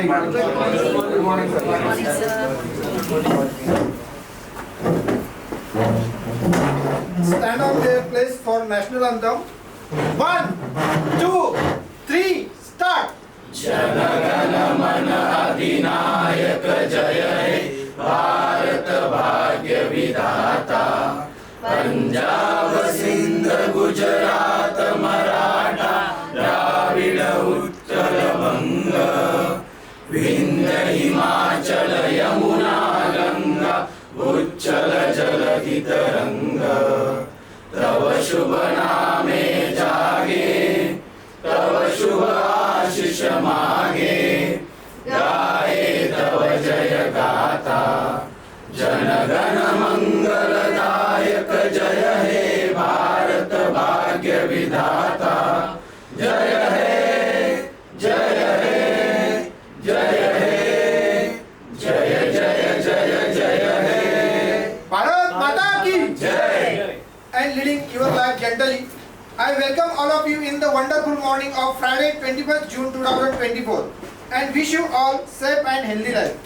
morning. Good morning, sir. Stand on their place for national anthem. 1, 2, 3, start. जनगण मन अधिनायक जय हे भारत भाग्य विधाता पंजाब सिंध गुजरात मराठा द्राविड उत्कल बंग विंध्य हिमाचल यमुना गंगा उच्चल जलधि तरंग तव शुभ नामे जागे तव शुभ आशीष मागे गाये तव जय गाथा जनगण मंगलदायक जय हे भारत भाग्य विधाता जय हे जय हे जय हे जय जय जय जय हे भारत माता की जय. and leading your life gently. I welcome all of you in the wonderful morning of Friday 21st June 2024 and wish you all safe and healthy life.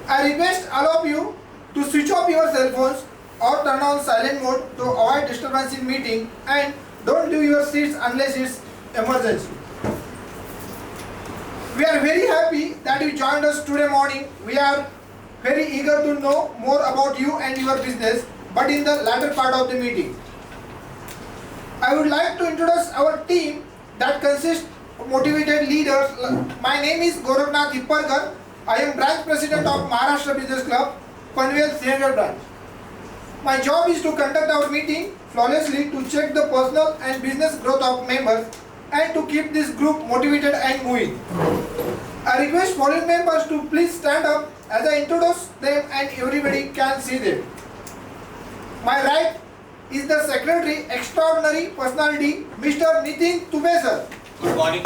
I request all of you to switch off your cell phones or turn on silent mode to avoid disturbance in meeting and don't leave your seats unless it's emergency. We are very happy that you joined us today morning. We are very eager to know more about you and your business, but in the latter part of the meeting. I would like to introduce our team that consists of motivated leaders. My name is Goraknath Hipparkar. I am branch president of Maharashtra Business Club, Panvel Sihangarh branch. My job is to conduct our meeting flawlessly to check the personal and business growth of members and to keep this group motivated and moving. I request following members to please stand up as I introduce them and everybody can see them. My right is the Secretary Extraordinary Personality, Mr. Nitin Tube sir. Good morning.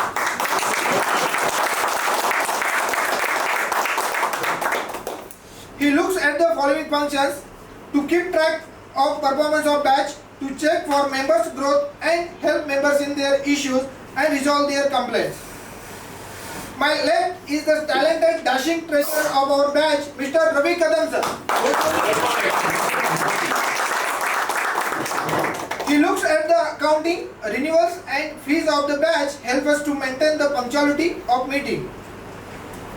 He looks at the following functions to keep track of performance of batch, to check for members' growth and help members in their issues and resolve their complaints. My left is the talented dashing treasurer of our batch, Mr. Ravi Kadam sir. He looks at the accounting, renewals and fees of the batch, help us to maintain the punctuality of meeting.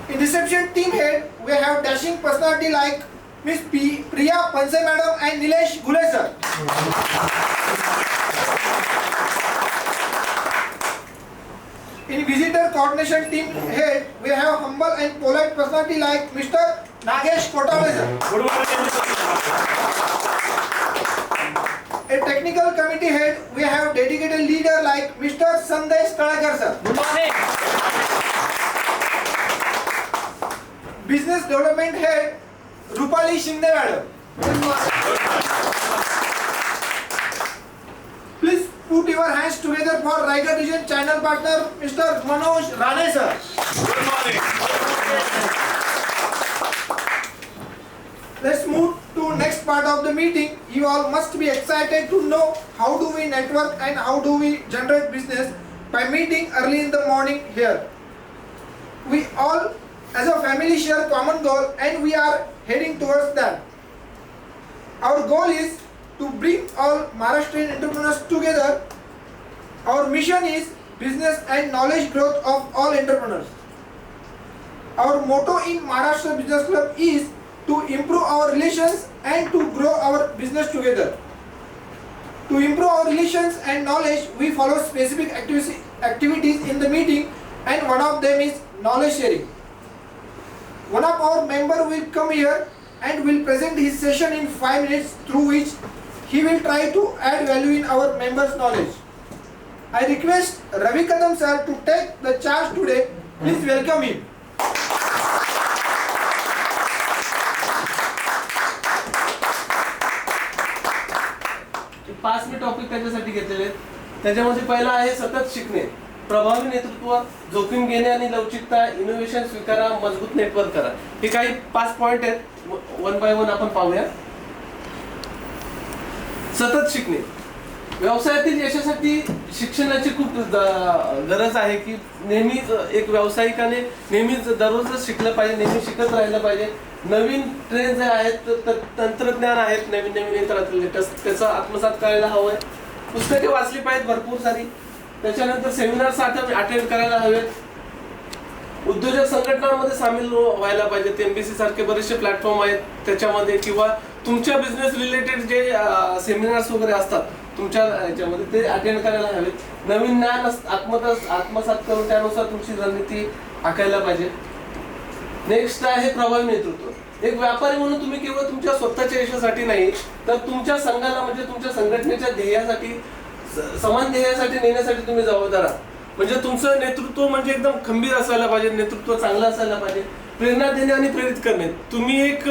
In reception team head, we have dashing personality like Miss Priya Panse madam and Nilesh Gule sir. In visitor coordination team head, we have humble and polite personality like Mr. Nagesh Kotale sir. Good morning. A technical committee head, we have dedicated leader like Mr. Sandesh Talakar sir. Good morning. Business development head, Rupali Shinde madam. Please put your hands together for Raigad region channel partner Mr. Manoj Rane sir. Good morning. Let's move to next part of the meeting. You all must be excited to know how do we network and how do we generate business by meeting early in the morning here. We all as a family share common goal and we are heading towards that. Our goal is to bring all Maharashtrian entrepreneurs together. Our mission is business and knowledge growth of all entrepreneurs. Our motto in Maharashtra Business Club is to improve our relations and to grow our business together. To improve our relations and knowledge, we follow specific activities in the meeting and one of them is knowledge sharing. One of our member will come here and will present his session in 5 minutes through which he will try to add value in our members' knowledge. I request Ravi Kadam sir to take the charge today. Please welcome him. पाच मी topic त्याच्यासाठी घेतलेले आहेत. त्याच्यामध्ये पहिला आहे सतत शिकणे, प्रभावी नेतृत्व, जोखीम घेणे आणि लवचिकता, इनोव्हेशन स्वीकारा, मजबूत नेटवर्क करा. हे काही 5 पॉइंट आहेत, वन बाय वन आपण पाहूया. सतत शिकणे. व्यवसायातील यशासाठी शिक्षणाची खूप गरज आहे की नेहमीच एक व्यावसायिकाने नेहमीच दररोजच शिकलं पाहिजे, नेहमी शिकत राहिलं पाहिजे. नवीन ट्रेंड जे आहेत तंत्रज्ञान आहेत नवीन नवीन येत राहतील त्याचं आत्मसात करायला हवं आहे. पुस्तके वाचली पाहिजेत भरपूर सारी. त्याच्यानंतर सेमिनार्स अटेंड करायला हवेत. उद्योजक संघटनांमध्ये सामील व्हायला पाहिजेत. MBC सारखे बरेचसे प्लॅटफॉर्म आहेत त्याच्यामध्ये, किंवा तुमच्या बिझनेस रिलेटेड जे सेमिनार्स वगैरे असतात तुमच्या याच्यामध्ये ते अटेंड करायला हवेत. नवीन ज्ञान आत्मसात करून त्यानुसार तुमची रणनीती आखायला पाहिजे. नेक्स्ट आहे प्रभावी नेतृत्व. एक व्यापारी म्हणून तुम्ही केवळ तुमच्या स्वतःच्या यशासाठी नाही तर तुमच्या संघाला म्हणजे तुमच्या संघटनेच्या ध्येयासाठी समान ध्येयासाठी नेण्यासाठी तुम्ही जबाबदार आहात. म्हणजे तुमचं नेतृत्व म्हणजे एकदम खंबीर असायला पाहिजे, नेतृत्व चांगलं असायला पाहिजे, प्रेरणा देणे आणि प्रेरित करणे. तुम्ही एक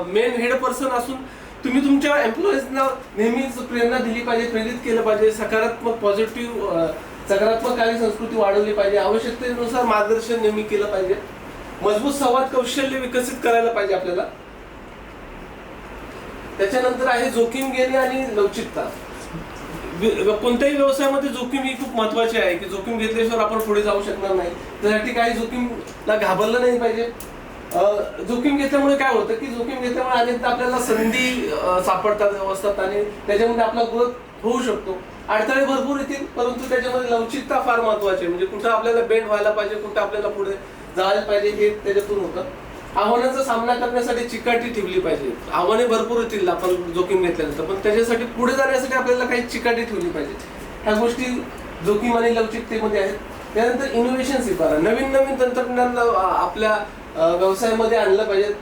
मेन हेड पर्सन असून तुम्ही तुमच्या एम्प्लॉईजना नेहमीच प्रेरणा दिली पाहिजे, प्रेरित केलं पाहिजे, सकारात्मक सकारात्मक कार्यसंस्कृती वाढवली पाहिजे, आवश्यकतेनुसार मार्गदर्शन नेहमी केलं पाहिजे. मजबूत संवाद कौशल्य विकसित करायला पाहिजे आपल्याला. त्याच्यानंतर आहे जोखीम घेणे आणि लवचिकता. कोणत्याही व्यवसायामध्ये जोखीम ही खूप महत्वाची आहे की जोखीम घेतल्याशिवाय आपण पुढे जाऊ शकणार नाही. त्यासाठी काही जोखीमला घाबरलं नाही पाहिजे. जोखीम घेतल्यामुळे काय होतं की जोखीम घेतल्यामुळे अनेकदा आपल्याला संधी सापडतात व्यवस्थात आणि त्याच्यामध्ये आपला ग्रोथ होऊ शकतो. अडथळे भरपूर येतील परंतु त्याच्यामध्ये लवचिकता फार महत्वाची आहे. म्हणजे कुठं आपल्याला बेंड व्हायला पाहिजे, कुठं आपल्याला पुढे जायला पाहिजे हे त्याच्यातून होतं. आव्हानांचा सामना करण्यासाठी चिकाटी ठेवली पाहिजे. आव्हाने भरपूर येतील आपण जोखीम घेतल्यानंतर, पण त्याच्यासाठी पुढे जाण्यासाठी आपल्याला काही चिकाटी ठेवली पाहिजे. ह्या गोष्टी जोखीम आणि लवचिकतेमध्ये आहेत. त्यानंतर इनोव्हेशन स्वीकारा. नवीन नवीन तंत्रज्ञान आपल्या व्यवसायामध्ये आणलं पाहिजे.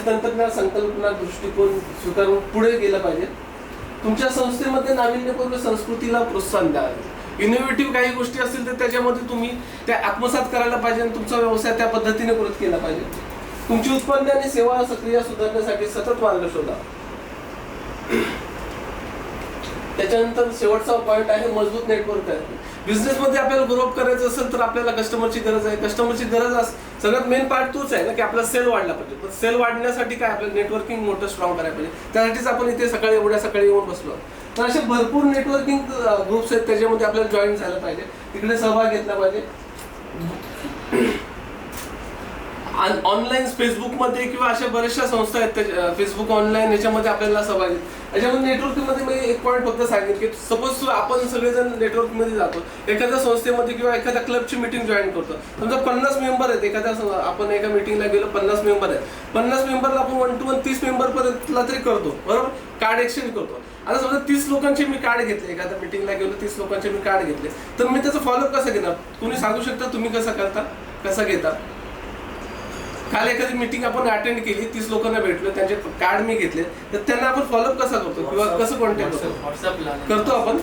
तंत्रज्ञान संकल्पना दृष्टिकोन स्वीकारून पुढे गेलं पाहिजे. तुमच्या संस्थेमध्ये नाविन्यपूर्ण संस्कृतीला प्रोत्साहन द्यावे. इनोव्हेटिव्ह काही गोष्टी असतील तर त्याच्यामध्ये तुम्ही त्या आत्मसात करायला पाहिजे आणि तुमचा व्यवसाय त्या पद्धतीने कृत केला पाहिजे. तुमची उत्पन्न आणि सेवा सक्रिय सुधारण्यासाठी सतत मार्ग शोधा. त्याच्यानंतर शेवटचा पॉईंट आहे मजबूत नेटवर्क आहे. बिझनेसमध्ये आपल्याला ग्रो अप करायचं असेल तर आपल्याला कस्टमरची गरज आहे. कस्टमरची गरज सगळ्यात मेन पार्ट तोच आहे ना की आपला सेल वाढला पाहिजे. पण सेल वाढण्यासाठी काय आपलं नेटवर्किंग मोठं स्ट्रॉंग करायला पाहिजे. त्यासाठीच आपण इथे एवढ्या सकाळी येऊन बसलो. तर असे भरपूर नेटवर्किंग ग्रुप्स आहेत त्याच्यामध्ये आपल्याला जॉईन झालं पाहिजे, तिकडे सहभाग घेतला पाहिजे. ऑनलाईन फेसबुकमध्ये किंवा अशा बऱ्याचशा संस्था आहेत फेसबुक ऑनलाईन याच्यामध्ये आपल्याला सहभागी. याच्यामध्ये नेटवर्किंगमध्ये मी एक पॉईंट फक्त सांगेन की सपोज आपण सगळेजण नेटवर्कमध्ये जातो, एखाद्या संस्थेमध्ये किंवा एखाद्या क्लबची मीटिंग जॉईन करतो. समजा 50 मेंबर आहेत एखाद्या, आपण एका मीटिंगला गेलो 50 मेंबर आहेत. 50 मेंबरला आपण 1 to 1 30 मेंबरपर्यंतला तरी करतो बरोबर, कार्ड एक्सचेंज करतो. आता समजा 30 लोकांचे मी कार्ड घेतले, एखाद्या मीटिंगला गेलो 30 लोकांचे मी कार्ड घेतले, तर मी त्याचा फॉलोअप कसं घेणार? तुम्ही सांगू शकता तुम्ही कसं करता, कसं घेता? काल एखादी मीटिंग आपण अटेंड केली, 30 लोकांना भेटलो, त्यांचे कार्ड मी घेतले, तर त्यांना आपण फॉलोअप कसा करतो किंवा कसं कॉन्टॅक्ट करतो आपण?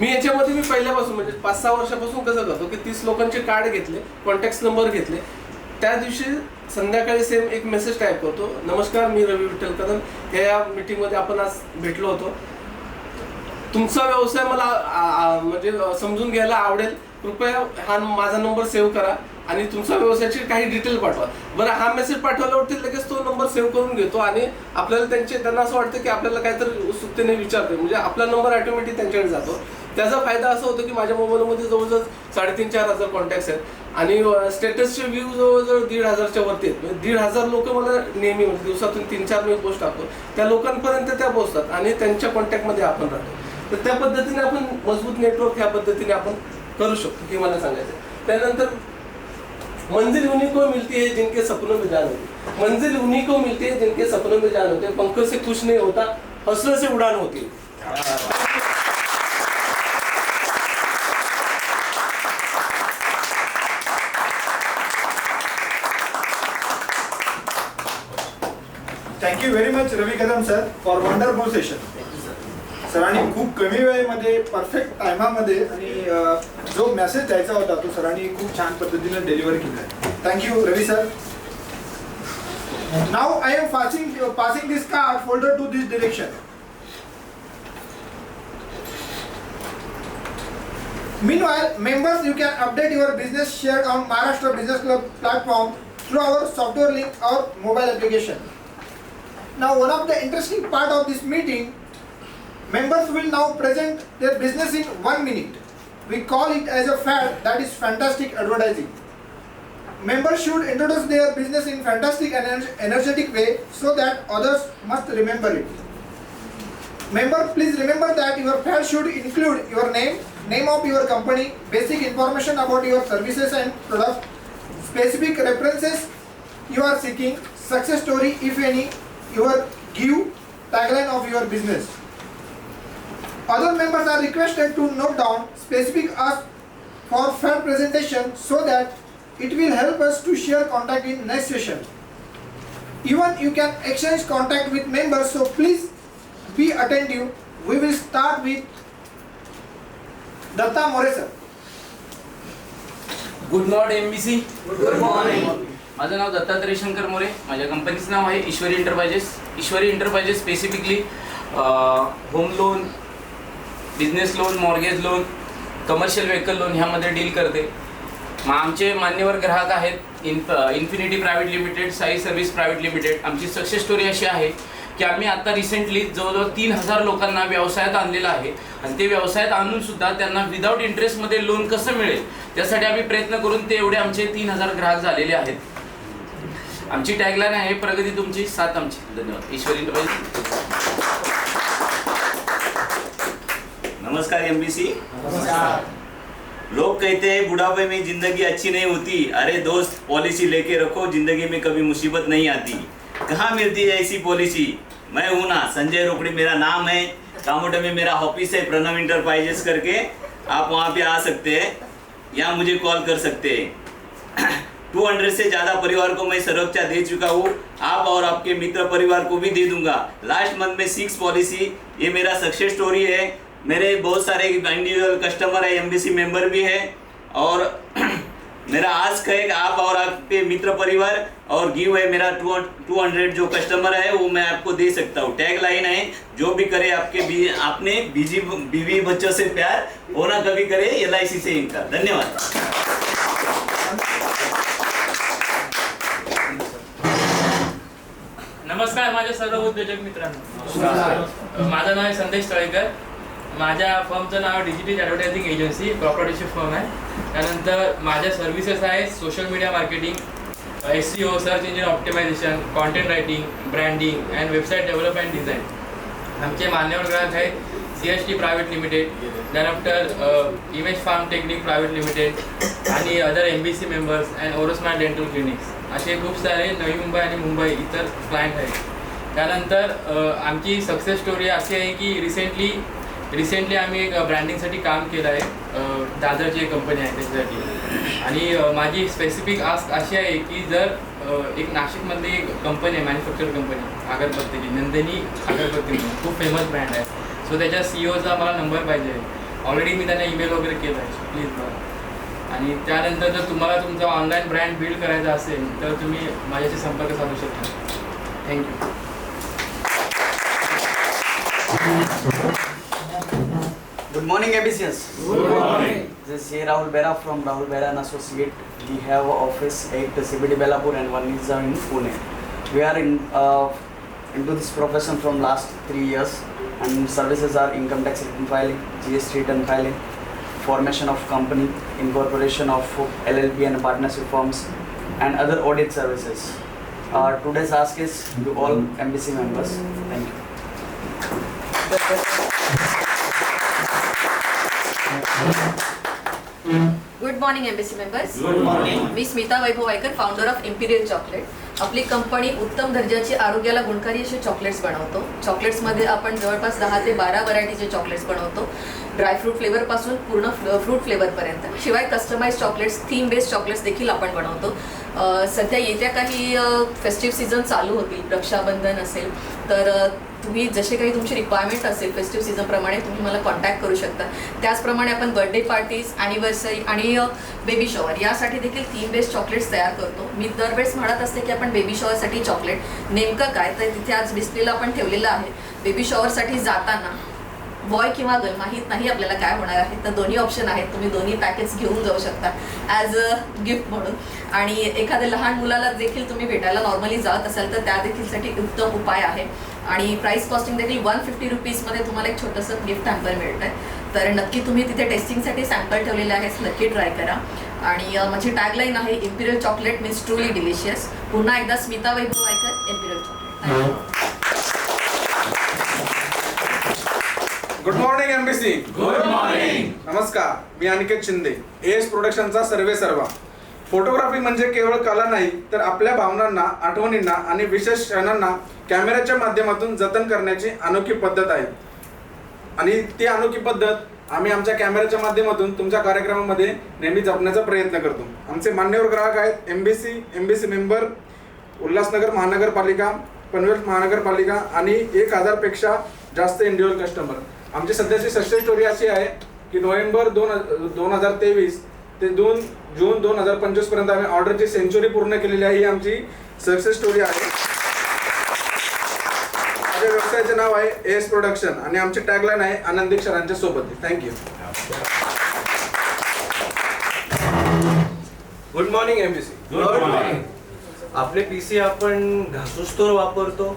मी याच्यामध्ये मी पहिल्यापासून म्हणजे 5-6 वर्षापासून कसं करतो की 30 लोकांचे कार्ड घेतले, कॉन्टॅक्ट नंबर घेतले, त्या दिवशी संध्याकाळी सेम एक मेसेज टाईप करतो, नमस्कार मी रवी विठ्ठल कदम, या मीटिंगमध्ये आपण आज भेटलो होतो, तुमचा व्यवसाय मला म्हणजे समजून घ्यायला आवडेल, कृपया हा माझा नंबर सेव्ह करा आणि तुमच्या व्यवसायाची काही डिटेल पाठवा. बरं, हा मेसेज पाठवल्यावरती लगेच तो नंबर सेव्ह करून घेतो आणि आपल्याला त्यांना असं वाटतं की आपल्याला काहीतरी उत्सुकतेने विचारतो, म्हणजे आपला नंबर ऑटोमॅटिक त्यांच्याकडे जातो. त्याचा फायदा असा होतो की माझ्या मोबाईलमध्ये जवळजवळ 3,500-4,000 कॉन्टॅक्ट्स आहेत आणि स्टेटसचे व्ह्यू जवळजवळ 1,500च्या वरती आहेत. 1,500 लोक मला नेहमी म्हणजे दिवसातून 3-4 मी पोस्ट टाकतो, त्या लोकांपर्यंत त्या पोहोचतात आणि त्यांच्या कॉन्टॅक्टमध्ये आपण राहतो. तर त्या पद्धतीने आपण मजबूत नेटवर्क ह्या पद्धतीने आपण करू शकतो हे मला सांगायचं. त्यानंतर मंजिल उन्हीं को मिलती है जिनके सपनों में जान होती, मंजिल उन्हीं को मिलती है जिनके सपनों में जान होते, पंखों से कुछ नहीं होता, हौसले से उड़ान होती है. Thank you very much Ravi Kadam sir for wonderful session. सरांनी खूप कमी वेळेमध्ये परफेक्ट टायमामध्ये आणि जो मेसेज द्यायचा होता तो सरांनी खूप छान पद्धतीने डिलिव्हर केला. Thank you Ravi sir. Now I am passing this card folder to this direction. Meanwhile, members, you can update your business shared on Maharashtra Business Club platform through our software link or mobile application. Now, one of the interesting part of this meeting Members will now present their business in 1 minute. We call it as a fad, that is fantastic advertising. Members should introduce their business in fantastic and energetic way so that others must remember it. Member, please remember that your fad should include your name of your company, basic information about your services and products, specific references you are seeking, success story if any, your give, tagline of your business. Other members are requested to note down specific ask for fad presentation so that it will help us to share contact in next session. Even you can exchange contact with members, so please be attentive. We will start with Datta More sir. Good morning MBC. Good morning. माझं नाव दत्तात्रय शंकर मोरे. माझ्या कंपनीचं नाव आहे Ishwari enterprises. Ishwari enterprises specifically home loan, business loan, mortgage loan, commercial vehicle loan ह्यामध्ये deal करते. मग आमचे मान्यवर ग्राहक आहेत infinity private limited, Sai service private limited. आमची सक्सेस स्टोरी अशी आहे की आम्ही आता रिसेंटली जवळजवळ 3000 लोकांना व्यवसायात आणलेलं आहे आणि ते व्यवसायात आणून सुद्धा त्यांना विदाऊट इंटरेस्टमध्ये लोन कसं मिळेल त्यासाठी आम्ही प्रयत्न करून ते एवढे आमचे 3000 ग्राहक झालेले आहेत. आमची टॅगलाईन आहे प्रगती तुमची, साथ आमची. धन्यवाद. ईश्वरी एंटरप्राइजेस. नमस्कार एमबीसी. लोग कहते हैं बुढ़ापे में जिंदगी अच्छी नहीं होती. अरे दोस्त, पॉलिसी लेके रखो, जिंदगी में कभी मुसीबत नहीं आती. कहाँ मिलती है ऐसी पॉलिसी? मैं हूँ ना, संजय रोकड़ी मेरा नाम है. कामोटे में मेरा ऑफिस है, प्रणव इंटरप्राइजेस करके. आप वहाँ पे आ सकते हैं या मुझे कॉल कर सकते हैं. 200 से ज़्यादा परिवार को मैं सुरक्षा दे चुका हूँ. आप और आपके मित्र परिवार को भी दे दूंगा. लास्ट मंथ में 6 पॉलिसी, ये मेरा सक्सेस स्टोरी है. मेरे बहुत सारे इंडिविजुअल कस्टमर है, एमबीसी मेंबर भी है. और मेरा आस्क है कि आप और आपके मित्र परिवार और गिव है मेरा 200 जो कस्टमर है वो मैं आपको दे सकता हूँ. टैग लाइन है, जो भी करे आपने बीवी बच्चों से प्यार, होना कभी करे LIC से इनकार. धन्यवाद. नमस्कार माझ्या सर्व उद्योजक मित्रांनो. माझं नाव आहे संदेश तळेकर. माझ्या फर्मचं नाव डिजिटल ॲडव्हर्टायझिंग एजन्सी प्रॉपर्टीची फर्म आहे. त्यानंतर माझ्या सर्व्हिसेस आहेत social media marketing, SEO, search engine optimisation, content writing, branding and website develop and design. आमचे मान्यवर ग्राहक आहेत CST प्रायव्हेट लिमिटेड, त्यानंतर image farm technique private limited आणि अदर MBC मेंबर्स अँड ओरोस्मा डेंटल क्लिनिक्स असे खूप सारे नवी मुंबई आणि मुंबई इतर क्लायंट आहेत. त्यानंतर आमची सक्सेस स्टोरी अशी आहे की रिसेंटली आम्ही एक ब्रँडिंगसाठी काम केलं आहे. दादरची एक कंपनी आहे त्याच्यासाठी. आणि माझी स्पेसिफिक आस्क अशी आहे की जर एक नाशिकमध्ये एक कंपनी आहे, मॅन्युफॅक्चर कंपनी अगरबत्तीची, नंदिनी अगरबत्ती म्हणून खूप फेमस ब्रँड आहे. सो त्याच्या CEOचा मला नंबर पाहिजे. ऑलरेडी मी त्यांना ईमेल वगैरे केला आहे, प्लीज बघा. आणि त्यानंतर जर तुम्हाला तुमचा ऑनलाईन ब्रँड बिल्ड करायचा असेल तर तुम्ही माझ्याशी संपर्क साधू शकता. Thank you. Good morning, ABCS. Good morning. This is Rahul Bera from Rahul Bera and Associate. We have an office at CBD Belapur and one is in Pune. We are into this profession from last 3 years, and services are income tax return filing, GST return filing, formation of company, incorporation of LLP and partnership firms, and other audit services. Today's ask is to all MBC members. Thank you. Good morning MBC members. Good morning. Me Smita Vaibhav Waikar, founder of Imperial chocolate. आपली company उत्तम दर्जाची आरोग्याला गुणकारी असे chocolates बनवतो. चॉकलेट्समध्ये आपण जवळपास 10 ते 12 व्हरायटीचे चॉकलेट्स बनवतो, ड्रायफ्रूट फ्लेवरपासून पूर्ण फ्रूट फ्लेवरपर्यंत. शिवाय customize chocolates, theme based chocolates देखील आपण बनवतो. सध्या येत्या काही फेस्टिव्ह सीझन चालू होतील, रक्षाबंधन असेल तर तुम्ही जसे काही तुमची रिक्वायरमेंट असेल फेस्टिव्ह सीझनप्रमाणे तुम्ही मला कॉन्टॅक्ट करू शकता. त्याचप्रमाणे आपण बर्थडे पार्टीज, ॲनिव्हर्सरी आणि बेबी शॉवर यासाठी देखील थीम बेस्ड चॉकलेट्स तयार करतो. मी दरवेळेस म्हणत असते की आपण बेबी शॉवरसाठी चॉकलेट नेमकं काय तर तिथे आज डिस्प्लेला आपण ठेवलेलं आहे. बेबी शॉवरसाठी जाताना बॉय किंवा गर्ल माहीत नाही आपल्याला काय होणार आहे, तर दोन्ही ऑप्शन आहेत. तुम्ही दोन्ही पॅकेज घेऊन जाऊ शकता ॲज अ गिफ्ट म्हणून. आणि एखाद्या लहान मुलाला देखील तुम्ही भेटायला नॉर्मली जात असाल तर त्या देखीलसाठी उत्तम उपाय आहे. आणि प्राइस कॉस्टिंग देखील 150 रुपीजमध्ये तुम्हाला एक छोटंसं गिफ्ट हॅम्पर मिळतं आहे. तर नक्की तुम्ही तिथे टेस्टिंगसाठी सॅम्पल ठेवलेले आहेत, नक्की ट्राय करा. आणि माझी टॅगलाईन आहे Imperial Chocolate means truly delicious. पुन्हा एकदा Smita Vaibhav Waikar, Imperial Chocolate. Good morning MBC. Good morning. नमस्कार, मी अनिकेत शिंदे, एस प्रोडक्शनचा सर्वे सर्वा. फोटोग्राफी म्हणजे केवळ कला नाही, तर आपल्या भावनांना, आठवणींना आणि विशेष क्षणांना कॅमेऱ्याच्या माध्यमातून जतन करण्याची अनोखी पद्धत आहे. आणि ती अनोखी पद्धत आम्ही आमच्या कॅमेऱ्याच्या माध्यमातून तुमच्या कार्यक्रमामध्ये नेहमी जपण्याचा प्रयत्न करतो. आमचे मान्यवर ग्राहक आहेत एमबीसी मेंबर, उल्हासनगर महानगरपालिका, पनवेल महानगरपालिका आणि 1000पेक्षा जास्त इंडिव्हिज्युअल कस्टमर. आमची सध्याची सक्सेस स्टोरी अशी आहे की नोव्हेंबर 2023 ते जून 2025 पर्यंत आम्ही ऑर्डरची सेंचुरी पूर्ण केलेली आहे. ही आमची सक्सेस स्टोरी आहे. माझ्या व्यवसायाचे नाव आहे एस प्रोडक्शन आणि आमची टॅगलाईन आहे आनंदी क्षणांच्या सोबत. Thank you. Good morning MBC. Good morning. आपले पीसी आपण घासूस तर वापरतो,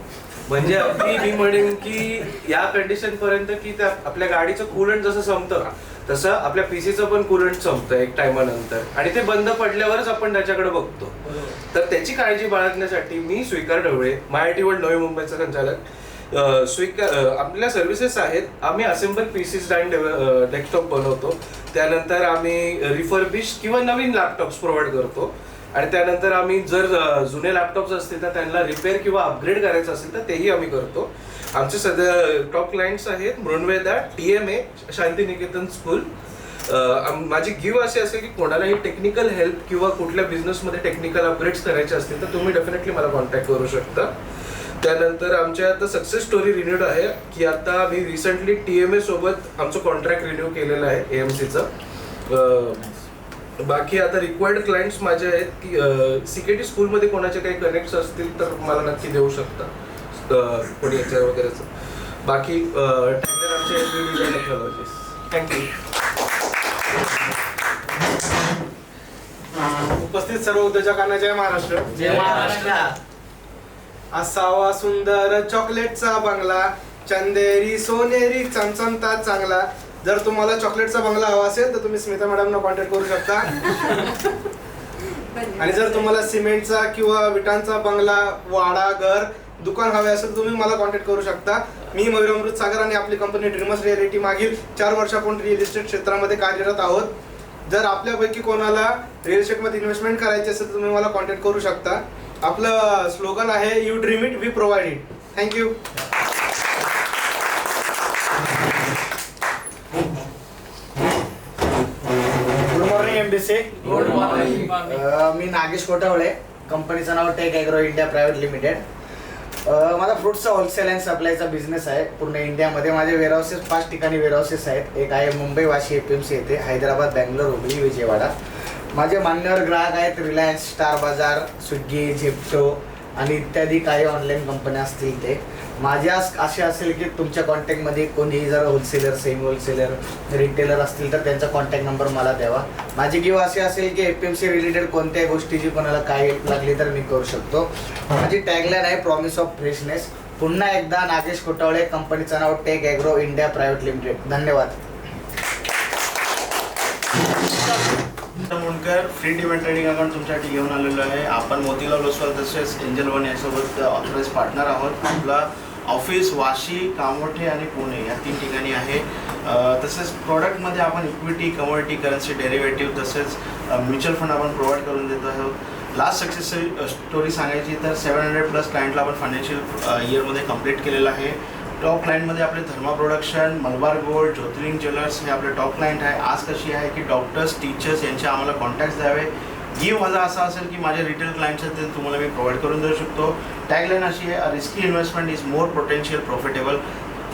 म्हणजे अगदी मी म्हणेन की या कंडिशन पर्यंत की त्या आपल्या गाडीचं कूलंट जसं संपतं तसं आपल्या पीसीचं पण कूलंट संपतं एक टायमानंतर, आणि ते बंद पडल्यावरच आपण त्याच्याकडे बघतो. तर त्याची काळजी बाळगण्यासाठी मी स्वीकार ढवळे, MyIT वर्ल्ड नवी मुंबईचा संचालक, आपल्या सर्व्हिसेस आहेत. आम्ही असेंबल पीसीज अँड डेस्कटॉप बनवतो, त्यानंतर आम्ही रिफर्बिश किंवा नवीन लॅपटॉप्स प्रोव्हाइड करतो, आणि त्यानंतर आम्ही जर जुने लॅपटॉप्स असतील तर त्यांना रिपेअर किंवा अपग्रेड करायचं असेल तर तेही आम्ही करतो. आमचे सध्या टॉप क्लायंट्स आहेत मृण्वेदा, TMA, शांतिनिकेतन स्कूल. माझी गिव्ह अशी असेल की कोणालाही टेक्निकल हेल्प किंवा कुठल्या बिझनेसमध्ये टेक्निकल अपग्रेड्स करायचे असतील तर तुम्ही डेफिनेटली मला कॉन्टॅक्ट करू शकता. त्यानंतर आमच्या आता सक्सेस स्टोरी रिन्यूड आहे की आता मी रिसेंटली TMA सोबत आमचं कॉन्ट्रॅक्ट रिन्यू केलेलं आहे AMCचं. बाकी आता रिक्वायर्ड क्लायंट्स माझे आहेत की CKT स्कूलमध्ये कोणाचे काही कनेक्ट्स असतील तर मला नक्की देऊ शकता कोणी याच्या वगैरेचं. बाकी टॅगलाईन आमचे डिझाईन टेक्नॉलॉजीज. थँक्यू. उपस्थित सर्व उद्योजकांना जय महाराष्ट्र. जय महाराष्ट्र. असावा सुंदर चॉकलेटचा बंगला, चंदेरी सोनेरी चमचमतात चांगला. जर तुम्हाला चॉकलेटचा बंगला हवा असेल तर तुम्ही स्मिता मॅडमना कॉन्टॅक्ट करू शकता. आणि जर तुम्हाला सिमेंटचा किंवा विटांचा बंगला, वाडा, घर, दुकान हवे असेल तुम्ही मला कॉन्टॅक्ट करू शकता. मी मयूर अमृत सागर आणि आपली कंपनी ड्रीमर्स रिअलिटी मागील 4 वर्षापासून रिअल इस्टेट क्षेत्रामध्ये कार्यरत आहोत. जर आपल्यापैकी कोणाला रिअल इस्टेटमध्ये इन्व्हेस्टमेंट करायची असेल तर तुम्ही मला कॉन्टॅक्ट करू शकता. आपलं स्लोगन आहे you dream it we provide it. Thank you. Good morning MBC. Good morning. मी नागेश कोटावळे, कंपनीचं नाव tech agro India private limited. माझा फ्रूटचा होलसेल अँड सप्लायचा बिझनेस आहे पूर्ण इंडियामध्ये. माझे वेअरहाऊसेस 5 ठिकाणी वेअरहाऊसेस आहेत. एक आहे मुंबई वाशी APMC येथे, हैदराबाद, बँगलोर, हुबळी, विजयवाडा. माझे मान्यवर ग्राहक आहेत रिलायन्स, स्टार बाजार, स्विगी, झेप्टो आणि इत्यादी काही ऑनलाईन कंपन्या असतील ते. माझ्या असे असेल की तुमच्या कॉन्टॅक्टमध्ये कोणीही जर होलसेलर, सेमी होलसेलर, रिटेलर असतील तर त्यांचा कॉन्टॅक्ट नंबर मला द्यावा. माझी गिव्ह अशी असेल की APMC रिलेटेड कोणत्याही गोष्टीची कोणाला काय हेल्प लागली तर मी करू शकतो. माझी टॅगलाईन आहे प्रॉमिस ऑफ फ्रेशनेस. पुन्हा एकदा नागेश कोटावळे, कंपनीचं नाव tech agro India private limited. धन्यवाद. Mundkar, free demat trading account तुमच्यासाठी घेऊन आलेलो आहे. आपण मोतीलाल ओसवाल तसेच एंजल वन यासोबत ऑथराइज पार्टनर आहोत. आपला ऑफिस वाशी, कामोठे आणि पुणे या 3 ठिकाणी आहे. तसेच प्रॉडक्टमध्ये आपण इक्विटी, कमोडिटी, करन्सी डेरिव्हेटिव्ह तसेच म्युच्युअल फंड आपण प्रोव्हाइड करून देत आहोत. लास्ट सक्सेस स्टोरी सांगायची तर 700+ क्लायंटला आपण फायनान्शियल इयरमध्ये कंप्लीट केलेलं आहे. टॉप क्लायंटमध्ये आपले धर्मा प्रोडक्शन, मलबार गोल्ड, ज्योतिर्लिंग ज्वेलर्स हे आपले टॉप क्लायंट आहे. आज कशी आहे की डॉक्टर्स, टीचर्स यांचे आम्हाला कॉन्टॅक्ट्स द्यावे. गिव्ह माझा असा असेल की माझे रिटेल क्लायंट्स आहेत ते तुम्हाला मी प्रोव्हाइड करून देऊ शकतो. टॅगलाईन अशी आहे, risky investment is more potential profitable.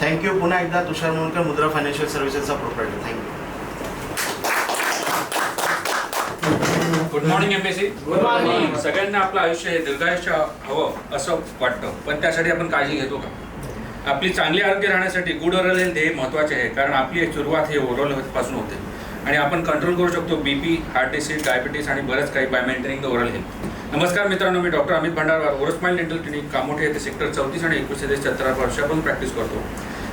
Thank you. पुन्हा एकदा तुषार मुंडकर, मुद्रा फायनान्शियल सर्व्हिसेसचा proprietor. Thank you. Good morning MBC. Good morning. सगळ्यांना आपलं आयुष्य हे दीर्घायुष्य हवं असं वाटतं, पण त्यासाठी आपण काळजी घेतो का? आपली चांगली आरोग्य राहण्यासाठी गुड ओरल हेल्थ हे महत्त्वाचे आहे, कारण आपली सुरुवात हे ओरल हेल्थपासून होते आणि आपण कंट्रोल करू शकतो BP, हार्ट डिसीज, डायबिटीस आणि बरंच काही by maintaining the oral health. नमस्कार मित्रांनो, मी doctor Amit Bhandarwar, Orosmile dental clinic, Kamothe येथे सेक्टर 34 आणि 21 येथे 17 वर्षापासून प्रॅक्टिस करतो.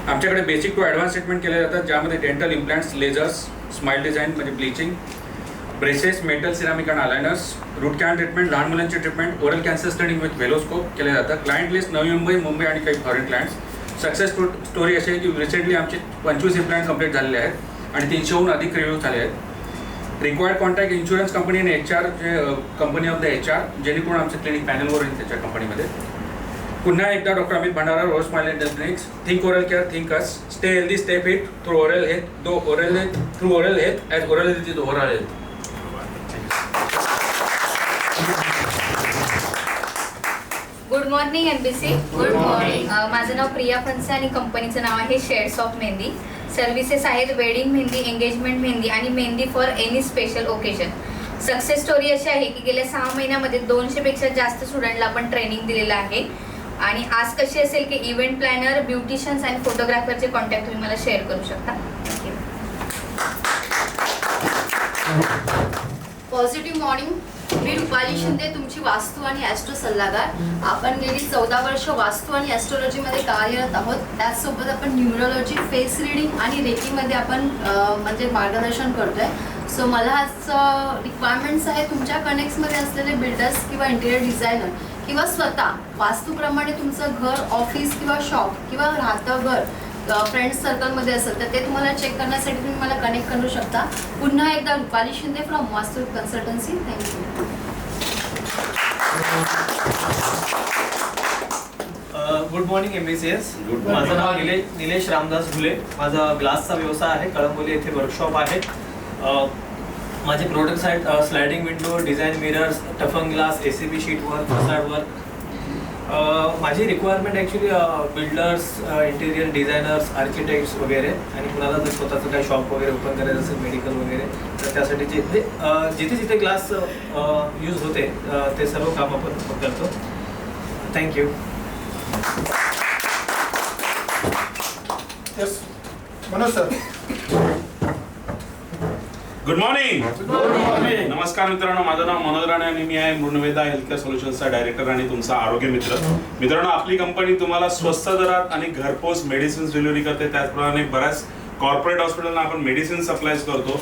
आमच्याकडे बेसिक टू ॲडव्हान्स ट्रीटमेंट केले जातात, ज्यामध्ये dental implants, lasers, smile design म्हणजे ब्लिचिंग, ब्रेसेस, मेटल, सिरामिक आणि अलायनर्स, रूट कॅन ट्रीटमेंट, लहान मुलांची treatment, oral cancer screening with VELscope केले जातात. क्लायंट लिस्ट नवी मुंबई, मुंबई आणि काही फॉरेन क्लायंट्स. सक्सेस स्टोरी अशी आहे की रिसेंटली आमचे 25 इम्प्लांट कंप्लीट झालेले आहेत आणि 300हून अधिक रिव्ह्यू झाले आहेत. रिक्वायर्ड कॉन्टॅक्ट इन्शुरन्स कंपनी आणि HR जे कंपनी ऑफ द HR, जेणेकरून आमचं क्लिनिक पॅनलवर येईल त्याच्या कंपनीमध्ये. पुन्हा एकदा doctor Amit Bhandara, Orosmile dental clinics. Think oral care, think us. Stay healthy, stay fit through oral health, through oral health as oral health is overall health. Good morning MBC. Good morning. माझं नाव प्रिया फणसे आणि कंपनीचं नाव आहे शेड्स ऑफ मेहंदी. सर्व्हिसेस आहेत wedding mehndi, engagement mehndi आणि mehndi for any special occasion. Success story अशी आहे की गेल्या 6 महिन्यामध्ये 200 पेक्षा जास्त स्टुडंटला आपण ट्रेनिंग दिलेलं आहे. आणि आज कशी असेल की इव्हेंट प्लॅनर, ब्युटिशियन्स आणि फोटोग्राफरचे कॉन्टॅक्ट तुम्ही मला शेअर करू शकता. Positive morning. मी रुपाली शिंदे, तुमची वास्तू आणि ॲस्ट्रो सल्लागार. आपण गेली 14 वर्ष वास्तू आणि ॲस्ट्रोलॉजीमध्ये कार्यरत आहोत. त्याचसोबत आपण न्यूमरोलॉजी, फेस रिडिंग आणि रेकीमध्ये आपण म्हणजे मार्गदर्शन करतोय. सो मला आज रिक्वायरमेंट्स आहे तुमच्या कनेक्ट्समध्ये असलेले बिल्डर्स किंवा इंटिरियर डिझायनर किंवा स्वतः वास्तूप्रमाणे तुमचं घर, ऑफिस किंवा शॉप किंवा राहतं घर फ्रेंड्स सर्कलमध्ये असेल तर ते तुम्हाला चेक करण्यासाठी तुम्ही मला कनेक्ट करू शकता. पुन्हा एकदा रुपाली शिंदे फ्रॉम वास्तू consultancy. Thank you. Good morning MBCS. माझं नाव निलेश रामदास घुले. माझा ग्लासचा व्यवसाय आहे. कळंबोली येथे वर्कशॉप आहे. माझे प्रोडक्ट्स आहेत sliding window, design mirrors, टफन glass, ACB शीटवर, फसाडवर. माझी requirement actually builders, interior designers, architects वगैरे आणि कुणाला जर स्वतःचं काही शॉप वगैरे ओपन करायचं असेल, मेडिकल वगैरे, तर त्यासाठी जिथे जिथे ग्लास यूज होते ते सर्व काम आपण करतो. Thank you. Yes Manoj sir. Good morning. नमस्कार मित्रांनो, माझं नाव मनोज राणे आणि मी आहे मृण्वेदा हेल्थकेअर सोल्युशन्सचा डायरेक्टर आणि तुमचा आरोग्य मित्र. मित्रांनो, आपली कंपनी तुम्हाला स्वस्त दरात आणि घरपोच मेडिसिन्स डिलिव्हरी करते. त्याचप्रमाणे बऱ्याच कॉर्पोरेट हॉस्पिटलना आपण मेडिसिन सप्लायज करतो.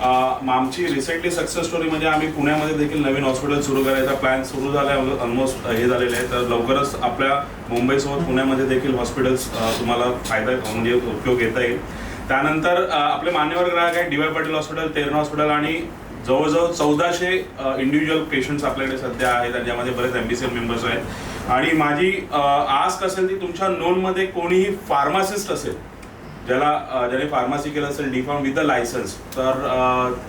आमची रिसेंटली सक्सेस स्टोरी म्हणजे आम्ही पुण्यामध्ये देखील नवीन हॉस्पिटल सुरू करायचा प्लॅन सुरू झाला आहे, ऑलमोस्ट हे झालेले आहे. तर लवकरच आपल्या मुंबईसोबत पुण्यामध्ये देखील हॉस्पिटल्स तुम्हाला फायदा म्हणजे उपयोग घेता येईल. त्यानंतर आपले मान्यवर ग्राहक आहे DY Patil hospital, Terna hospital आणि जवळजवळ 1400 इंडिव्हिज्युअल पेशंट्स आपल्याकडे सध्या आहेत आणि ज्यामध्ये बरेच MBCL मेंबर्स आहेत. आणि माझी आस्क असेल ती तुमच्या नोंदमध्ये कोणीही फार्मासिस्ट असेल ज्याने फार्मसी केलं असेल D.Pharm विथ द लायसन्स, तर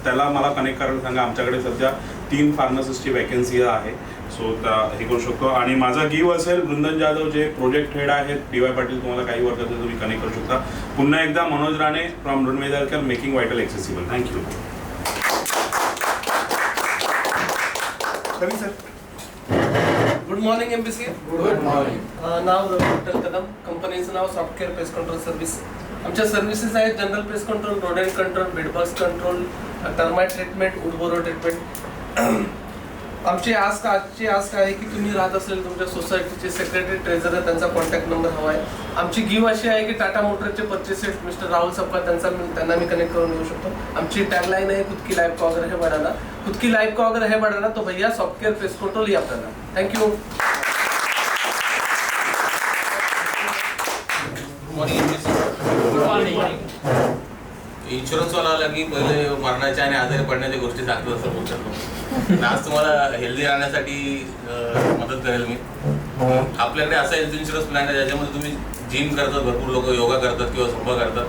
त्याला मला कनेक्ट करायला सांगा. आमच्याकडे सध्या 3 फार्मासिस्टची वॅकन्सी आहे. सो हे करू शकतो. आणि माझा गिव्ह असेल वृंदन जाधव जे प्रोजेक्ट हेड आहेत DY पाटील, तुम्हाला काही वर्क असेल तुम्ही कनेक्ट करू शकता. पुन्हा एकदा Manoj Rane from Mrunveda healthcare, making vital accessible. Thank you. Ravi sir. Good morning MBC. Good morning. नाव विठ्ठल कदम, कंपनीचं नाव सॉफ्टकेअर पेस्ट कंट्रोल सर्व्हिस. आमच्या सर्व्हिसेस आहेत general pest control, rodent control, bedbugs control, termite treatment, woodborer treatment. आजची आस्क आहे की तुम्ही राहत असलेले तुमच्या सोसायटीचे सेक्रेटरी, ट्रेझरर, त्यांचा कॉन्टॅक्ट नंबर हवा आहे. आमची गिव्ह अशी आहे की टाटा मोटरचे purchase head mister Rahul Sapkal त्यांना मी कनेक्ट करून देऊ शकतो. आमची टॅगलाईन आहे खुद की लाइफ को अगर है बढ़ाना, खुद की लाइफ को अगर है बढ़ाना तो भैया सॉफ्टकेअर पेस्ट कंट्रोल ही आपल्याला. थँक्यू. इन्शुरन्सवाला आला की पहिले मरणाच्या आणि आजारी पडण्याच्या गोष्टी सांगतो असं बोलतो. आज तुम्हाला हेल्दी राहण्यासाठी मदत करेल मी. आपल्याकडे असा हेल्थ इन्शुरन्स प्लॅन आहे ज्याच्यामध्ये तुम्ही जिम करतात, भरपूर लोक योगा करतात किंवा झुंबा करतात.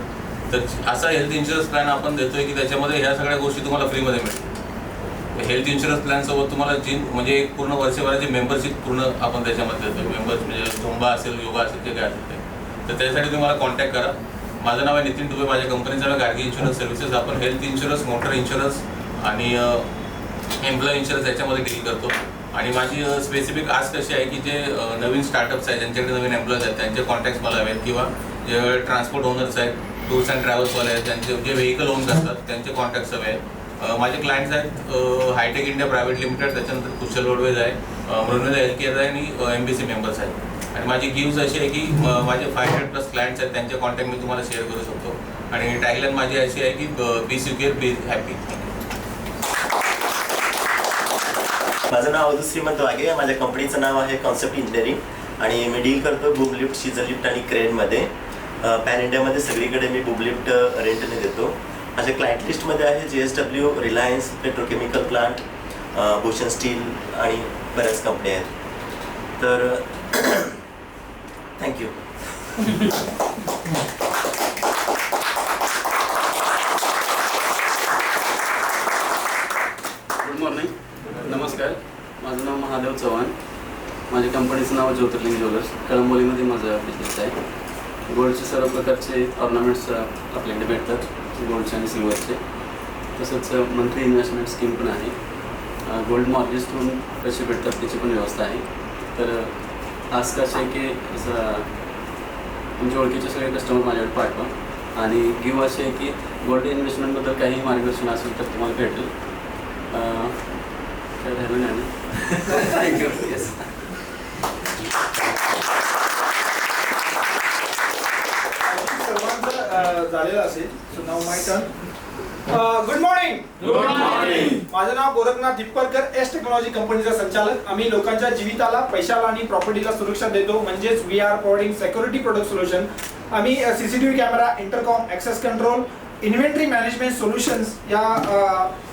तर असा हेल्थ इन्शुरन्स प्लॅन आपण देतोय की त्याच्यामध्ये ह्या सगळ्या गोष्टी तुम्हाला फ्रीमध्ये मिळतील. हेल्थ इन्शुरन्स प्लॅनसोबत तुम्हाला जिम म्हणजे एक पूर्ण वर्षभराची मेंबरशिप पूर्ण आपण त्याच्यामध्ये देतो. मेंबर्स म्हणजे झुंबा असेल, योगा असेल, ते काय असेल ते. तर त्यासाठी तुम्ही मला कॉन्टॅक्ट करा. माझं नाव आहे नितीन टुबे. माझ्या कंपनीचं नाव गार्गी इन्शुरन्स सर्व्हिसेस. आपण हेल्थ इन्शुरन्स, मोटर इन्शुरन्स आणि एम्प्लॉय इन्शुरन्स याच्यामध्ये डील करतो. आणि माझी स्पेसिफिक आस्क अशी आहे की जे नवीन स्टार्टअप्स आहेत, ज्यांच्याकडे नवीन एम्प्लॉईज आहेत, त्यांचे कॉन्टॅक्ट्स मला हवेत किंवा जे ट्रान्सपोर्ट ओनर्स आहेत टूर्स अँड ट्रॅव्हल्सवाले आहेत, त्यांचे जे व्हेकल ओन करतात त्यांचे कॉन्टॅक्ट हवे आहेत. माझे क्लायंट्स आहेत हायटेक इंडिया प्रायव्हेट लिमिटेड, त्याच्यानंतर कुशल रोडवेज आहे, मृण्मयदा हेल्थकेअर आहे आणि MBC मेंबर्स आहेत. आणि माझी गिव्ज अशी आहे की माझे 500+ क्लायंट्स आहेत, त्यांचे कॉन्टॅक्ट मी तुम्हाला शेअर करू शकतो. आणि टॅगलाईन माझी अशी आहे की बी सिक्युअर बी हॅपी. माझं नाव अवधूत श्रीमंत वाघे, माझ्या कंपनीचं नाव आहे कॉन्सेप्ट इंजिनिअरिंग आणि मी डील करतो बूम लिफ्ट, शिजर लिफ्ट आणि क्रेनमध्ये. पॅन इंडियामध्ये सगळीकडे मी बूम लिफ्ट रेंटने देतो. माझ्या क्लायंट लिस्टमध्ये आहे JSW, Reliance, petrochemical plant, Bhushan steel आणि बऱ्याच कंपनी आहेत. तर थँक्यू. गुड मॉर्निंग, नमस्कार. माझं नाव महादेव चव्हाण. माझ्या कंपनीचं नाव ज्योतिर्लिंग ज्वेलर्स. कळंबोलीमध्ये माझा बिझनेस आहे. गोल्डचे सर्व प्रकारचे ऑर्नामेंट्स आपल्याकडे भेटतात, गोल्डचे आणि सिल्वरचे. तसंच मंथली इन्व्हेस्टमेंट स्कीम पण आहे. गोल्ड मॉर्गेजतून कसे भेटतात त्याची पण व्यवस्था आहे. तर आज कसं आहे की असं तुमच्या ओळखीचे सगळे कस्टमर माझ्याकडे पाठवा आणि गिव्ह असे आहे की गोल्ड इन्व्हेस्टमेंटबद्दल काही मार्गदर्शन असेल तर तुम्हाला भेटेल. काय राहिलं नाही ना? थँक्यू. येस. सर्वांचं झालेलं असेल. So now my turn. Good morning. Good morning. माझं नाव गोरखनाथ दिप्परकर, एस टेक्नॉलॉजी कंपनीचा संचालक. आम्ही लोकांच्या जीविताला, पैशाला आणि प्रॉपर्टीला सुरक्षा देतो, म्हणजेच we are providing security product solution. आम्ही CCTV camera, intercom, access control, inventory management solutions या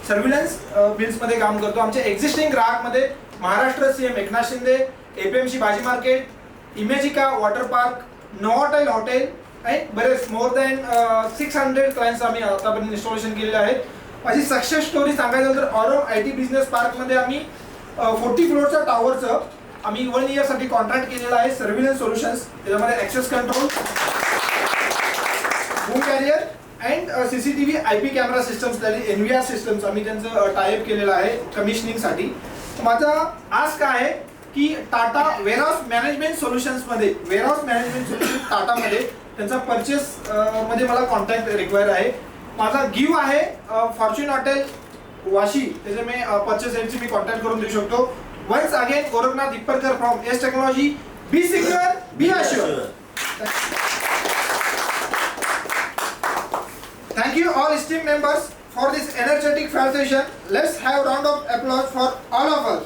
सर्व्हिलन्स बिल्समध्ये काम करतो. आमचे एक्झिस्टिंग ग्राहकमध्ये महाराष्ट्र CM एकनाथ शिंदे, APMC भाजी market, Imagica water park, Novotel hotel आणि बरेच मोर दॅन 600 क्लायंट्स आम्ही आतापर्यंत इन्स्टॉलेशन केलेले आहेत. माझी सक्सेस स्टोरी सांगायचं तर ऑरम IT बिझनेस पार्कमध्ये आम्ही 40 फ्लोअरच्या टॉवरचं आम्ही 1 इयरसाठी कॉन्ट्रॅक्ट केलेलं आहे. सर्व्हिलन्स सोल्युशन्स, त्याच्यामध्ये access control, boom carrier and CCTV IP camera systems, त्याची NVR सिस्टम्स आम्ही त्यांचं टायअप केलेलं आहे कमिशनिंगसाठी. माझा आज काय आहे की टाटा वेअरहाऊस मॅनेजमेंट सोल्युशन्समध्ये, वेअरहाऊस मॅनेजमेंट सोल्युशन टाटामध्ये त्यांचा परचेस मध्ये मला कॉन्टॅक्ट रिक्वायर आहे. माझा गिव्ह आहे फॉर्च्यून हॉटेल वाशी, त्याचे मी परचेस रेटची मी कॉन्टॅक्ट करून देऊ शकतो. Once again Gorakhnath Dipparkar from S technology. Be secure, be assure. Thank you all esteemed members for this energetic fair session. Let's have a round of applause for all of us.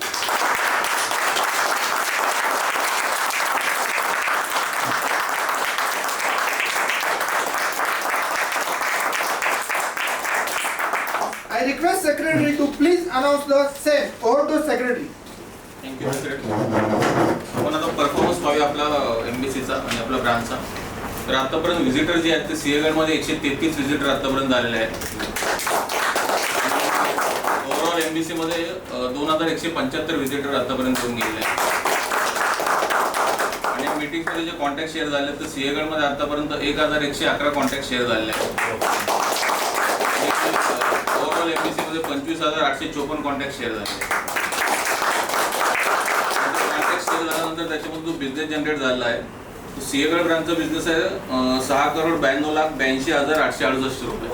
I request secretary to please announce the same. Over to secretary. Thank you. आपण आता performance पाहूया आपला MBCचा आणि आपल्या ब्रांचचा. तर आतापर्यंत visitor जे आहेत ते सिंहगडमध्ये 133 व्हिजिटर आतापर्यंत झालेले आहेत. ओव्हरऑल MBC मध्ये 2175 व्हिजिटर आतापर्यंत येऊन गेलेले आहेत. आणि मीटिंगमध्ये जे कॉन्टॅक्ट शेअर झाले तर सिंहगडमध्ये आतापर्यंत 1111 कॉन्टॅक्ट शेअर झालेले आहेत. ओव्हरऑल MBC मध्ये 25,854 कॉन्टॅक्ट शेअर झाले. कॉन्टॅक्ट शेअर झाल्यानंतर त्याच्यामध्ये जो बिझनेस जनरेट झाला आहे सिंहगड ब्रांचचा बिझनेस आहे 6,92,82,868 रुपये.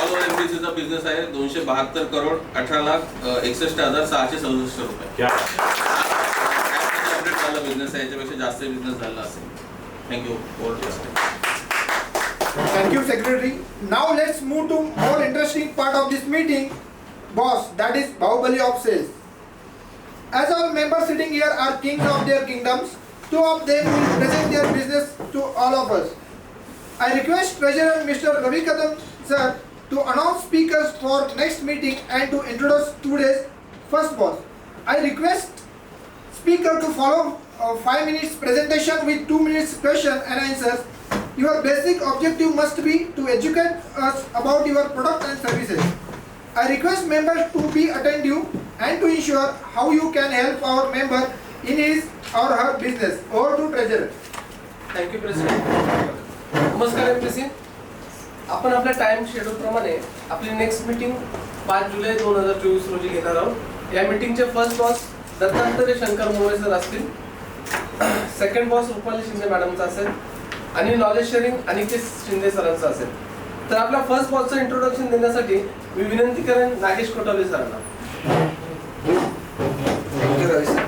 ऑल ओव्हर MBCचा बिझनेस आहे 272 करोड 18,61,667 रुपये. अपडेट झाला बिझनेस आहे, याच्यापेक्षा जास्त बिझनेस झाला असेल. Thank you. Thank you, secretary. Now let's move to more interesting part of this meeting, boss. That is Bahubali of sales. As all members sitting here are kings of their kingdoms, two of them will present their business to all of us. I request Treasurer Mr. Ravi Kadam sir to announce speakers for next meeting and to introduce today's first boss. I request speaker to follow 5 minutes presentation with 2 minutes question and answers. Your basic objective must be to educate us about your product and services. I request members to be attentive and to ensure how you can help our member in his or her business. Over to Treasurer. Thank you president. नमस्कार MBC. आपण आपल्या time schedule प्रमाणे आपली next meeting 5 जुलै 2024 रोजी घेणार आहोत. या मीटिंगचे first boss Dattatray Shankar More sir असतील. सेकंड बॉस रुपाली शिंदे मॅडमचा असेल. आणि नॉलेज शेअरिंग अनिकेत शिंदे सरांचं असेल. तर आपल्या फर्स्ट पॉजचं इंट्रोडक्शन देण्यासाठी मी विनंती करेन नागेश कोटावले सरांना. Thank you Ravi sir.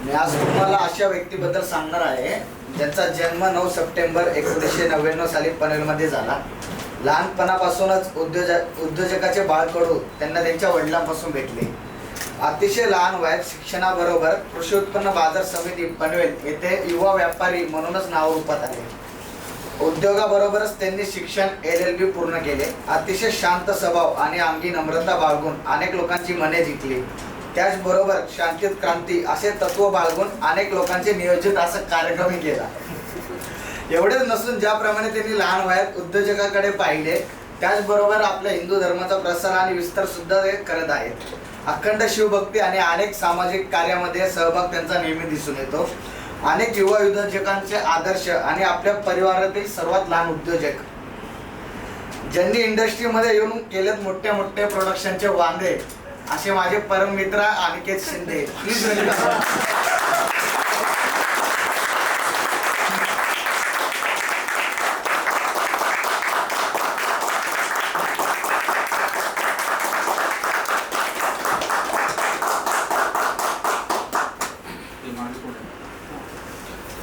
मी आज तुम्हाला अशा व्यक्तीबद्दल सांगणार आहे ज्यांचा जन्म 9 सप्टेंबर 1999 साली पनवेलमध्ये झाला. लहानपणापासूनच उद्योजकाचे बाळकडू त्यांना त्यांच्या वडिलांपासून भेटले. अतिशय लहान वयात शिक्षणाबरोबर कृषी उत्पन्न बाजार समिती पनवेल येथे युवा व्यापारी म्हणूनच नावरूपात आले. उद्योगाबरोबरच त्यांनी शिक्षण LLB पूर्ण केले. अतिशय शांत स्वभाव आणि अंगी नम्रता बाळगून अनेक लोकांची मने जिंकली. त्याचबरोबर शांतीत क्रांती असे तत्व बाळगून अनेक लोकांचे नियोजित असा कार्यक्रमही केला. एवढेच नसून ज्याप्रमाणे त्यांनी लहान वयात उद्योजकाकडे पाहिले त्याचबरोबर आपल्या हिंदू धर्माचा प्रसार आणि विस्तार सुद्धा ते करत आहेत. अखंड शिवभक्ती आणि अनेक सामाजिक कार्यामध्ये सहभाग त्यांचा नेहमी दिसून येतो. अनेक युवा उद्योजकांचे आदर्श आणि आपल्या परिवारातील सर्वात लहान उद्योजक ज्यांनी इंडस्ट्रीमध्ये येऊन केलेत मोठे मोठे प्रोडक्शनचे वांदे असे माझे परम मित्र Aniket Shinde. Please welcome.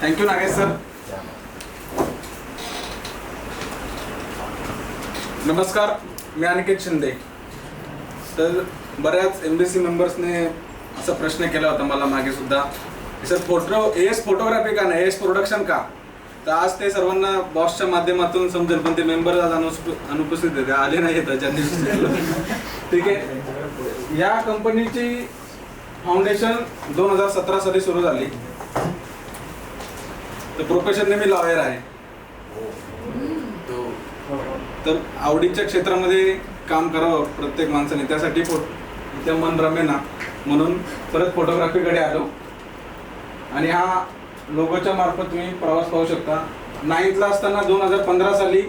Thank you Nagesh sir. नमस्कार, मी अनिकेत शिंदे. तर बऱ्याच MBC मेंबर्सने असा प्रश्न केला होता मला मागे सुद्धा, सर AS फोटोग्राफी का नाही, AS प्रोडक्शन का? तर आज ते सर्वांना बॉसच्या माध्यमातून समजेल, पण ते मेंबर आज अनुपस्थित होते, आले नाही येतात ज्यांनी. ठीक आहे. या कंपनीची फाउंडेशन 2017 साली सुरू झाली. तर प्रोफेशनने मी लॉयर आहे. तर आवडीच्या क्षेत्रामध्ये काम करावं प्रत्येक माणसाने, त्यासाठी इथे मन रमेना म्हणून परत फोटोग्राफीकडे आलो. आणि हा लोगोच्या मार्फत तुम्ही प्रवास पाहू शकता. 9th ला असताना 2015 साली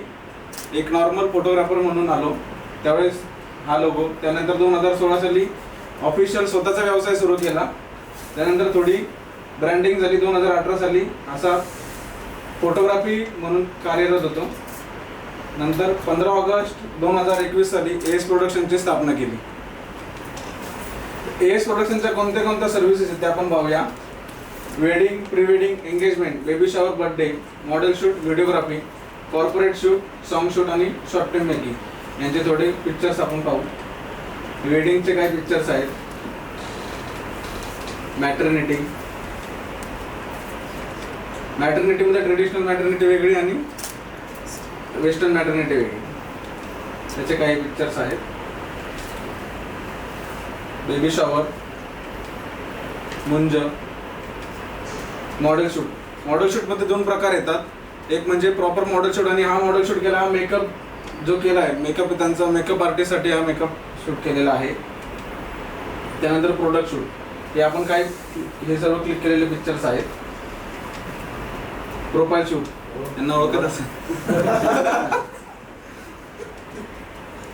एक नॉर्मल फोटोग्राफर म्हणून आलो, त्यावेळेस हा लोगो. त्यानंतर 2016 साली ऑफिशियल स्वतःचा व्यवसाय सुरू केला. त्यानंतर थोडी ब्रँडिंग झाली. 2018 साली असा फोटोग्राफी म्हणून कार्यरत होतो. नंतर 15 ऑगस्ट 2021 साली AS प्रोडक्शनची स्थापना केली. AS प्रोडक्शनच्या कोणत्या सर्व्हिसेस आहेत ते आपण पाहूया. Wedding, pre wedding, engagement, baby shower, birthday, model shoot, videography, corporate shoot, song shoot आणि शॉर्ट फिल्म मेकिंग यांचे थोडे पिक्चर्स आपण पाहू. वेडिंगचे काही पिक्चर्स आहेत. मॅटर्निटीमध्ये ट्रेडिशनल मॅटर्निटी वेगळी आणि वेस्टर्न मॅटर्निटी वेगळी, त्याचे काही पिक्चर्स आहेत. बेबी शॉवर, मुंज, मॉडेल शूट. मॉडेल शूटमध्ये 2 प्रकार येतात. एक म्हणजे प्रॉपर मॉडेल शूट, आणि हा मॉडेल शूट केला, हा मेकअप जो केला आहे, मेकअप त्यांचा मेकअप आर्टिस्टसाठी हा मेकअप शूट केलेला आहे. त्यानंतर प्रोडक्ट शूट, हे आपण काय हे सर्व क्लिक केलेले पिक्चर्स आहेत. प्रोफाईल शूट, यांना ओळखत असेल.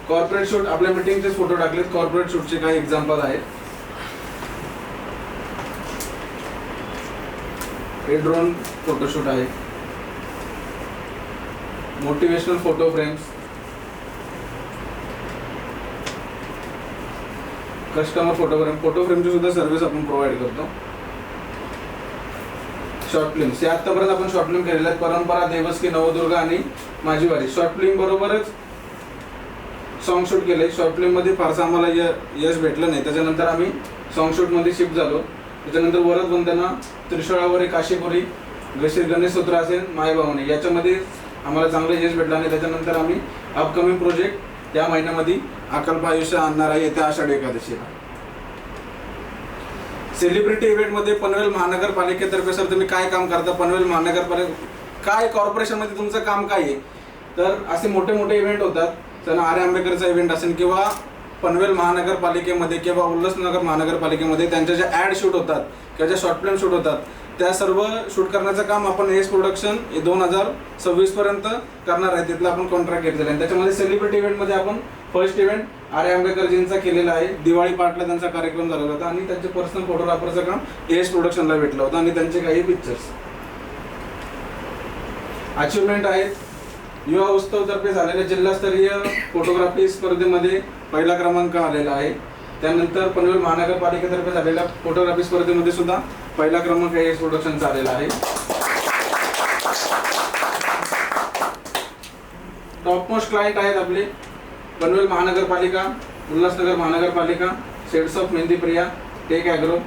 कॉर्पोरेट शूट, आपल्या मीटिंगचे फोटो टाकलेत. कॉर्पोरेट शूटचे काही एक्झाम्पल आहेत. हे ड्रोन फोटोशूट आहे. Motivational photo frames, customer photo frame. Photo फ्रेमची सुद्धा सर्व्हिस आपण प्रोव्हाइड करतो. शॉर्ट फिल्म्स, हे आतापर्यंत आपण शॉर्ट फिल्म केलेल्या आहेत. परंपरा, देवस्की, नवदुर्गा आणि माझी वारी. शॉर्ट फिल्म बरोबरच सॉन्ग शूट केले. शॉर्ट फिल्म मध्ये फारसं आम्हाला यश भेटलं नाही, त्याच्यानंतर आम्ही सॉन्ग शूट मध्ये शिफ्ट झालो. त्याच्यानंतर वरद वंदना, त्रिशूळावरी, काशीपुरी, गणेश स्तोत्र असेल, मायभावानी, याच्यामध्ये आम्हाला चांगलं यश भेटलं. आणि त्याच्यानंतर आम्ही अपकमिंग प्रोजेक्ट या महिन्यामध्ये अकल्प आयुष्य आणणार आहे येत्या आषाढी एकादशीला. सेलिब्रिटी इव्हेंटमध्ये पनवेल महानगरपालिकेतर्फे सर तुम्ही काय काम करता? पनवेल महानगरपालिका काय कॉर्पोरेशनमध्ये तुमचं काम काय आहे? तर असे मोठे मोठे इव्हेंट होतात. त्यांना आर्य आंबेडकरचा इव्हेंट असेल किंवा पनवेल महानगरपालिकेमध्ये किंवा उल्हासनगर महानगरपालिकेमध्ये त्यांच्या ज्या ॲड शूट होतात किंवा ज्या शॉर्ट फिल्म शूट होतात त्या सर्व शूट करण्याचं काम आपण AS प्रोडक्शन 2026 पर्यंत करणार आहे. तिथलं आपण कॉन्ट्रॅक्ट घेतलेलं आहे. त्याच्यामध्ये सेलिब्रिटी इव्हेंटमध्ये आपण फर्स्ट इव्हेंट आर्य आंबेडकरजींचा केलेला आहे. दिवाळी पार्टला त्यांचा कार्यक्रम झालेला होता आणि त्यांचे पर्सनल फोटोग्राफरचं काम AS प्रोडक्शनला भेटलं होतं आणि त्यांचे काही पिक्चर्स. अचिव्हमेंट आहेत युवा उत्सवतर्फे झालेल्या जिल्हास्तरीय फोटोग्राफी स्पर्धेमध्ये पहिला क्रमांक आलेला आहे. त्यानंतर पनवेल महानगरपालिकेतर्फे झालेल्या फोटोग्राफी स्पर्धेमध्ये सुद्धा पहिला क्रमांक एस प्रोडक्शनचा आलेला आहे. टॉपमोस्ट क्लायंट आहेत आपले Panvel Mahanagarpalika, Ulhasnagar Mahanagarpalika, shades of Mehendi Priya, tech agro,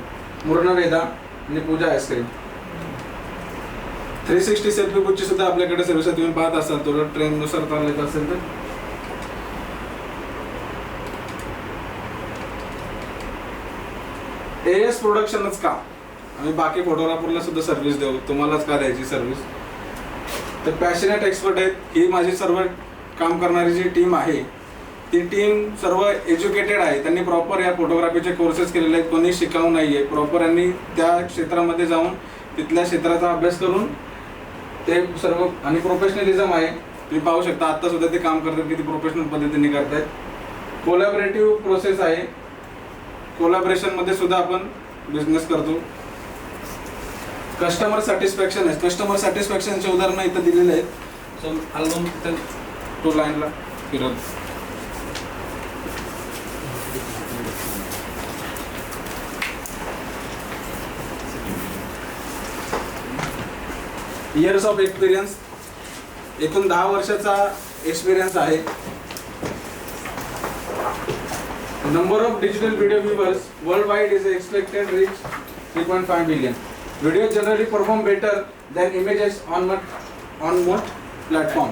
Murnaveda आणि पूजा आईस्क्रीम. 360 सेल्फी बूथची सुद्धा आपल्याकडे सर्व्हिस तुम्ही पाहत असाल, तो ट्रेननुसार चालत असेल तर. एएस प्रोडक्शनच का, आम्ही बाकी फोटोग्राफरला सुद्धा सर्व्हिस देऊ, तुम्हालाच का द्यायची सर्व्हिस? तर पॅशनेट एक्सपर्ट आहेत. ही माझी सर्व काम करणारी जी टीम आहे ती टीम सर्व एज्युकेटेड आहे. त्यांनी प्रॉपर या फोटोग्राफीचे कोर्सेस केलेले आहेत, कोणी शिकाऊ नाही आहे. प्रॉपर यांनी त्या क्षेत्रामध्ये जाऊन तिथल्या क्षेत्राचा अभ्यास करून ते सर्व, आणि प्रोफेशनलिझम आहे. तुम्ही पाहू शकता आत्ता सुद्धा ते काम करतात, किती प्रोफेशनल पद्धतीने करतायत. कोलॅबरेटिव्ह प्रोसेस आहे, कोलॅबरेशनमध्ये सुद्धा आपण बिझनेस करतो. कस्टमर सॅटिस्फॅक्शन आहे, कस्टमर सॅटिस्फॅक्शनचे उदाहरणं इथं दिलेले आहेत. सो अल्बम तिथं तो लाईनला फिरत. इयर्स ऑफ एक्सपिरियन्स, एकूण 10 वर्षाचा एक्सपिरियन्स आहे. Number of digital video viewers world wide is expected reach 3.5 billion. Video generally perform better than images on most platform.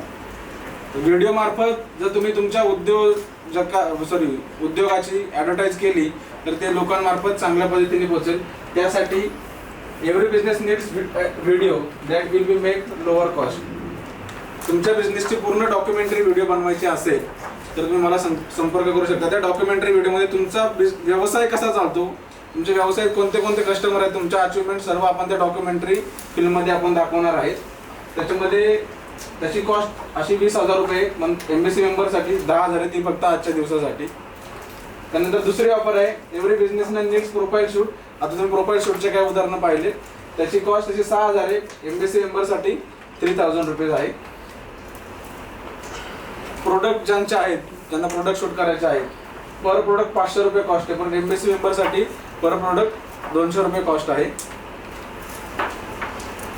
Video मार्फत जर तुम्ही तुमच्या उद्योगाची ॲडव्हर्टाईज केली तर ते लोकांमार्फत चांगल्या पद्धतीने पोहोचेल. त्यासाठी every business needs video that will be make lower cost. तुमच्या बिझनेसची पूर्ण डॉक्युमेंटरी व्हिडिओ बनवायची असेल तर तुम्ही मला संपर्क करू शकता. त्या डॉक्युमेंटरी व्हिडिओमध्ये तुमचा व्यवसाय कसा चालतो, तुमच्या व्यवसायात कोणते कोणते कस्टमर आहेत, तुमच्या अचिव्हमेंट सर्व आपण त्या डॉक्युमेंटरी फिल्ममध्ये आपण दाखवणार आहेत. त्याच्यामध्ये त्याची कॉस्ट अशी 20,000 रुपये MBC मेंबरसाठी, 10,000 आहे ती फक्त आजच्या दिवसासाठी. त्यानंतर दुसरी ऑफर आहे every businessman needs profile shoot. आता तुम्ही प्रोफाईल शूटचे काय उदाहरणं पाहिले, त्याची कॉस्ट त्याची 6,000 आहे. MBC मेंबरसाठी 3,000 रुपीज आहे. प्रोडक्ट ज्यांचे आहेत, ज्यांना प्रोडक्ट शूट करायचे आहेत, पर प्रोडक्ट 500 रुपये कॉस्ट आहे, पण MBC मेंबरसाठी पर प्रोडक्ट 200 रुपये कॉस्ट आहे.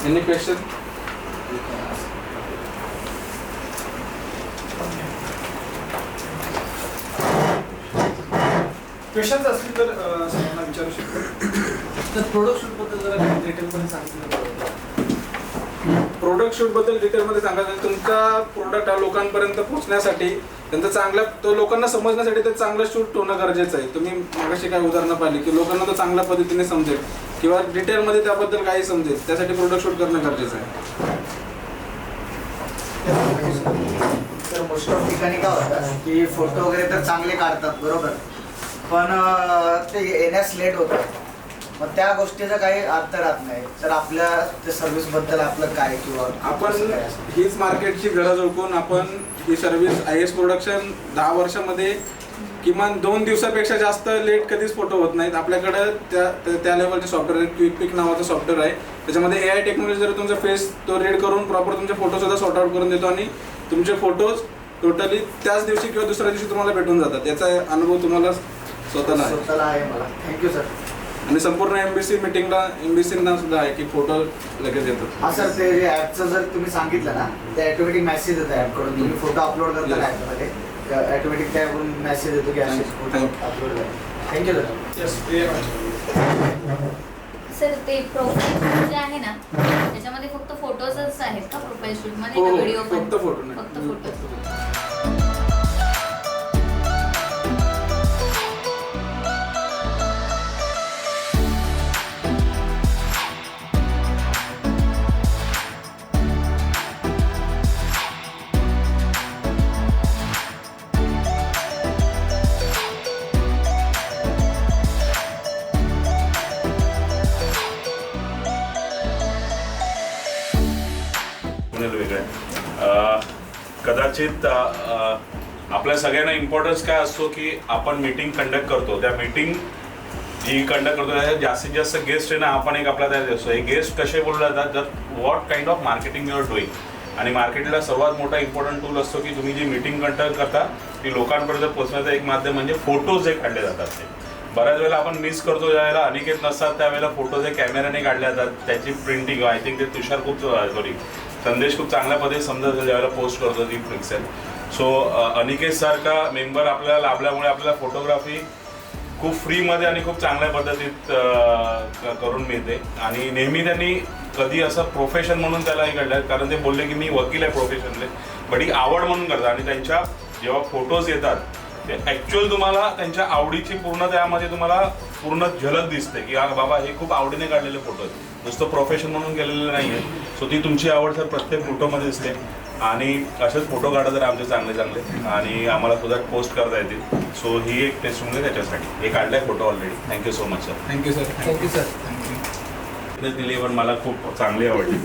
Any question? क्वेश्चन्स असतील तर सरांना विचारू शकतो. तर प्रोडक्ट शूट बद्दल जरा डिटेलमध्ये सांगितलं. प्रोडक्ट शूट बद्दल डिटेलमध्ये सांगायचं, तुमचा प्रोडक्ट हा लोकांपर्यंत पोहोचण्यासाठी, त्यांचं चांगल्या तो लोकांना समजण्यासाठी ते चांगलं शूट होणं गरजेचं आहे. तुम्ही मागाशी काय उदाहरणं पाहिली की लोकांना तो चांगल्या पद्धतीने समजेल किंवा डिटेलमध्ये त्याबद्दल काही समजेल, त्यासाठी प्रोडक्ट शूट करणं गरजेचं आहे. तर मोस्ट ऑफ ठिकाणी काय होतं की फोटो वगैरे तर चांगले काढतात बरोबर, पण ते येण्यास लेट होतं. मग त्या गोष्टीचा काही अर्थ राहत नाही. तर आपल्या त्या सर्व्हिसबद्दल आपलं काय, किंवा आपण हीच मार्केटची गरज ओळखून आपण ही सर्व्हिस IS प्रोडक्शन 10 वर्षामध्ये किमान 2 दिवसापेक्षा जास्त लेट कधीच फोटो होत नाहीत. आपल्याकडं त्या लेवलचे सॉफ्टवेअर आहे, क्विक पिक नावाचं सॉफ्टवेअर आहे. त्याच्यामध्ये AI टेक्नॉलॉजी जर तुमचा फेस तो रीड करून प्रॉपर तुमचे फोटोसुद्धा सॉर्ट आउट करून देतो आणि तुमचे फोटोज टोटली त्याच दिवशी किंवा दुसऱ्या दिवशी तुम्हाला भेटून जातात. याचा अनुभव तुम्हाला स्वतःला आहे मला. Thank you sir. आणि संपूर्ण MBC मिटिंगला MBCना सुद्धा आहे की फोटो लगेच येतो. हा सर, ते जे ॲपचं जर तुम्ही सांगितलं ना, ते ऑटोमॅटिक मेसेज येतो ॲपकडून. तुम्ही फोटो अपलोड करता ॲपमध्ये, ऑटोमॅटिक त्याकडून मेसेज येतो की असे फोटो अपलोड करा. Thank you sir. सर, ते प्रोफाईल जे आहे ना त्याच्यामध्ये फक्त फोटोजच आहेत का प्रोफाईल शूटमध्ये, का व्हिडिओ पण? फक्त फोटो. फक्त फोटो. कदाचित आपल्या सगळ्यांना इम्पॉर्टन्स काय असतो की आपण मीटिंग कंडक्ट करतो, त्या मीटिंग जी कंडक्ट करतो त्याच्यात जास्तीत जास्त गेस्ट आहे ना, आपण एक आपला तयार असतो. हे गेस्ट कसे बोलले जातात, जर what kind of marketing you are doing, आणि मार्केटला सर्वात मोठा इम्पॉर्टंट टूल असतो की तुम्ही जी मीटिंग कंडक्ट करता ती लोकांपर्यंत पोहोचण्याचं एक माध्यम म्हणजे फोटोज जे काढले जातात ते बऱ्याच वेळेला आपण मिस करतो. ज्यावेळेला अनिकेत नसतात त्यावेळेला फोटो जे कॅमेऱ्याने काढले जातात त्याची प्रिंटिंग आय थिंक ते तुषार खूप संदेश खूप चांगल्या पद्धतीने समजत ज्यावेळेला पोस्ट करतो ती पिक्सेल. सो अनिकेत सारखा मेंबर आपल्याला लाभल्यामुळे आपल्याला फोटोग्राफी खूप फ्रीमध्ये आणि खूप चांगल्या पद्धतीत करून मिळते. आणि नेहमी त्यांनी कधी असं प्रोफेशन म्हणून त्यालाही काढलं, कारण ते बोलले की मी वकील आहे प्रोफेशनले, बट ही आवड म्हणून करतात. आणि त्यांच्या जेव्हा फोटोज येतात ते ॲक्च्युअल तुम्हाला त्यांच्या आवडीची पूर्ण त्यामध्ये तुम्हाला पूर्ण झलक दिसते की बाबा हे खूप आवडीने काढलेले फोटो आहेत, नुसतं प्रोफेशन म्हणून केलेलं नाही आहे. सो ती तुमची आवड तर प्रत्येक फोटोमध्ये दिसते. आणि असेच फोटो काढा तर आमचे चांगले चांगले आणि आम्हाला सुद्धा पोस्ट करता येतील. सो ही एक टेस्ट म्हणजे त्याच्यासाठी हे काढलाय photo already. Thank you so much sir. Thank you sir. Thank you sir. दिली पण मला खूप चांगली आवडली.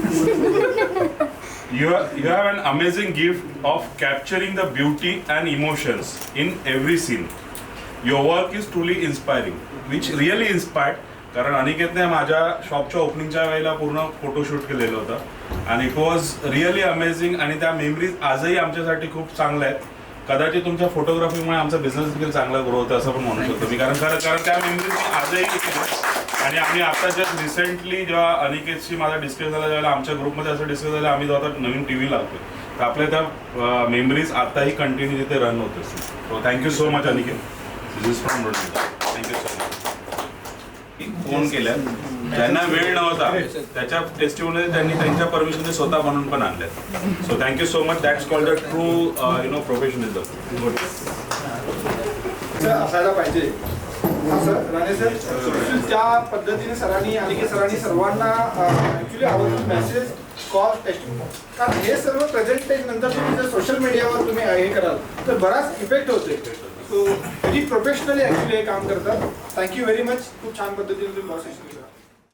You have an amazing gift of capturing the beauty and emotions in every scene. Your work is truly inspiring, which really inspired. कारण अनिकेतने माझ्या शॉपच्या ओपनिंगच्या वेळेला पूर्ण फोटोशूट केलेलं होतं आणि इट वॉज रिअली अमेझिंग. आणि त्या मेमरीज आजही आमच्यासाठी खूप चांगल्या आहेत. कदाचित तुमच्या फोटोग्राफीमुळे आमचा बिझनेस देखील चांगला ग्रो होतं असं पण म्हणू शकतो मी, कारण त्या मेमरीज आजही. आणि आम्ही आता जस्ट रिसेंटली जेव्हा अनिकेतशी माझा डिस्कस झाला त्यावेळेला आमच्या ग्रुपमध्ये असं डिस्कस झालं आम्ही जेव्हा आता नवीन TV लावतोय तर आपल्या त्या मेमरीज आताही कंटिन्यू तिथे रन होत असतील. So thank you so much Aniket. This is from thank you so much. Phone केल्या ज्यांना वेळ नव्हता त्याच्या टेस्टिमोनियल त्यांनी त्यांच्या परमिशनने स्वतः बनवून पण आणल्या. So thank you so much. That's called the true professionalism. Good असायला पाहिजे. सर राणे सर त्या पद्धतीने सरांनी अनिकेत सरांनी सर्वांना ॲक्च्युली आवडून मेसेज कॉल टेस्टिंग, कारण हे सर्व प्रेझेंटेज नंतर तुम्ही जर सोशल मीडियावर तुम्ही हे कराल तर बराच इफेक्ट होते. सो व्हेरी प्रोफेशनली ॲक्च्युली हे काम करतात. Thank you very much. खूप छान पद्धतीने तुम्ही